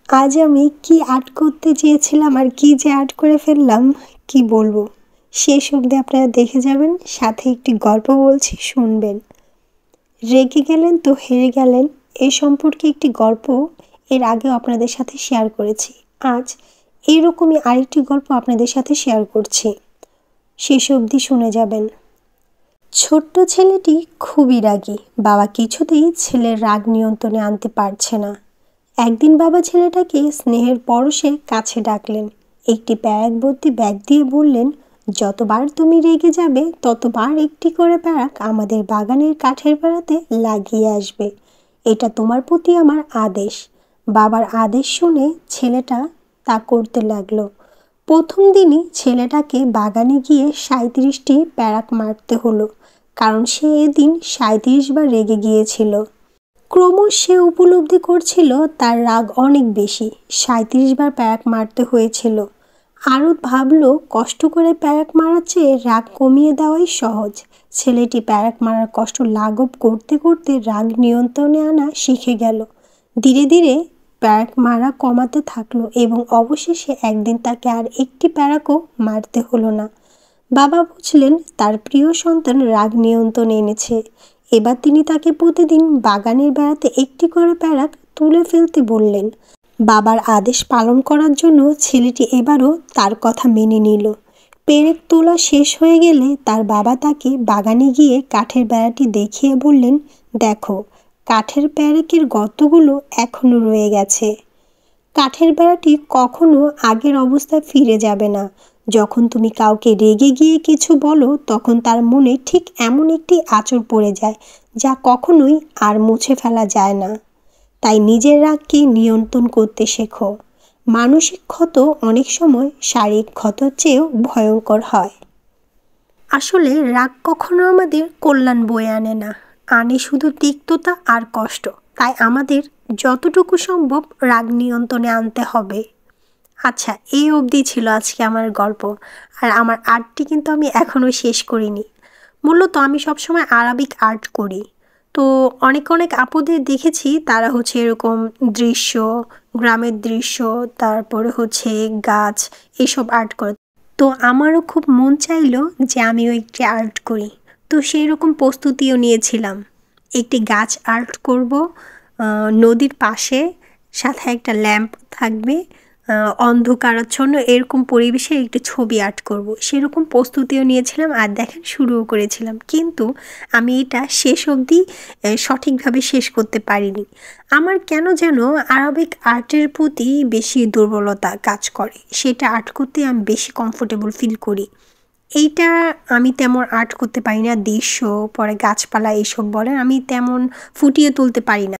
আজ আমি কি আর্ট করতে চেয়েছিলাম আর কি যে আর্ট করে ফেললাম কি বলবো। শেষ অবধি আপনারা দেখে যাবেন, সাথে একটি গল্প বলছি, শুনবেন। রেগে গেলেন তো হেরে গেলেন, এ সম্পর্কে একটি গল্প এর আগেও আপনাদের সাথে শেয়ার করেছি। আজ এরকমই আরেকটি গল্প আপনাদের সাথে শেয়ার করছি, শেষ অবধি শুনে যাবেন। ছোট্ট ছেলেটি খুবই রাগী। বাবা কিছুতেই ছেলের রাগ নিয়ন্ত্রণে আনতে পারছে না। একদিন বাবা ছেলেটাকে স্নেহের পরশে কাছে ডাকলেন। একটি ব্যাগ ভর্তি ব্যাগ দিয়ে বললেন, যতবার তুমি রেগে যাবে ততবার একটি করে ব্যাগ আমাদের বাগানের কাঠের বেড়াতে লাগিয়ে আসবে। এটা তোমার প্রতি আমার আদেশ। বাবার আদেশ শুনে ছেলেটা তা করতে লাগলো। প্রথম দিনই ছেলেটাকে বাগানে গিয়ে 37টি প্যারাক মারতে হলো, কারণ সে এদিন 37 বার রেগে গিয়েছিল। ক্রমশ সে উপলব্ধি করছিল তার রাগ অনেক বেশি। 37 বার প্যারাক মারতে হয়েছিল। আরও ভাবলো, কষ্ট করে প্যারাক মারার চেয়ে রাগ কমিয়ে দেওয়াই সহজ। ছেলেটি প্যারাক মারার কষ্ট লাঘব করতে করতে রাগ নিয়ন্ত্রণে আনা শিখে গেল। ধীরে ধীরে প্যারাক মারা কমাতে থাকলো এবং অবশেষে একদিন তাকে আর একটি প্যারাকও মারতে হলো না। বাবা বুঝলেন তার প্রিয় সন্তান রাগ নিয়ন্ত্রণে এনেছে। এবার তিনি তাকে প্রতিদিন বাগানের বেড়াতে একটি করে প্যারাক তুলে ফেলতে বললেন। বাবার আদেশ পালন করার জন্য ছেলেটি এবারও তার কথা মেনে নিল। পেরেক তোলা শেষ হয়ে গেলে তার বাবা তাকে বাগানে গিয়ে কাঠের বেড়াটি দেখিয়ে বললেন, দেখো, কাঠের প্যারেকের গর্তগুলো এখনো রয়ে গেছে। কাঠের বেড়াটি কখনো আগের অবস্থায় ফিরে যাবে না। যখন তুমি কাউকে রেগে গিয়ে কিছু বলো তখন তার মনে ঠিক এমন একটি আঁচড় পড়ে যায় যা কখনোই আর মুছে ফেলা যায় না। তাই নিজের রাগকে নিয়ন্ত্রণ করতে শেখো। মানসিক ক্ষত অনেক সময় শারীরিক ক্ষতর চেয়েও ভয়ঙ্কর হয়। আসলে রাগ কখনো আমাদের কল্যাণ বয়ে আনে না, আনে শুধু তিক্ততা আর কষ্ট। তাই আমাদের যতটুকু সম্ভব রাগ নিয়ন্ত্রণে আনতে হবে। আচ্ছা, এই অবধি ছিল আজকে আমার গল্প। আর আমার আর্টটি কিন্তু আমি এখনও শেষ করিনি। মূলত আমি সবসময় আরবিক আর্ট করি। তো অনেক আপুদের দেখেছি তারা হচ্ছে এরকম দৃশ্য, গ্রামের দৃশ্য, তারপরে হচ্ছে গাছ, এসব আর্ট করে। তো আমারও খুব মন চাইলো যে আমিও একটি আর্ট করি। তো সেই রকম প্রস্তুতিও নিয়েছিলাম। একটি গাছ আর্ট করব, নদীর পাশে, সাথে একটা ল্যাম্প থাকবে, অন্ধকারাচ্ছন্ন এরকম পরিবেশে একটি ছবি আর্ট করব। সেরকম প্রস্তুতিও নিয়েছিলাম আর দেখেন শুরুও করেছিলাম, কিন্তু আমি এটা শেষ অবধি সঠিকভাবে শেষ করতে পারিনি। আমার কেন যেন আরবিক আর্টের প্রতি বেশি দুর্বলতা কাজ করে। সেটা আর্ট করতে আমি বেশি কমফোর্টেবল ফিল করি। এইটা আমি তেমন আর্ট করতে পারি না। দৃশ্য, পরে গাছপালা, এইসব বলেন আমি তেমন ফুটিয়ে তুলতে পারি না।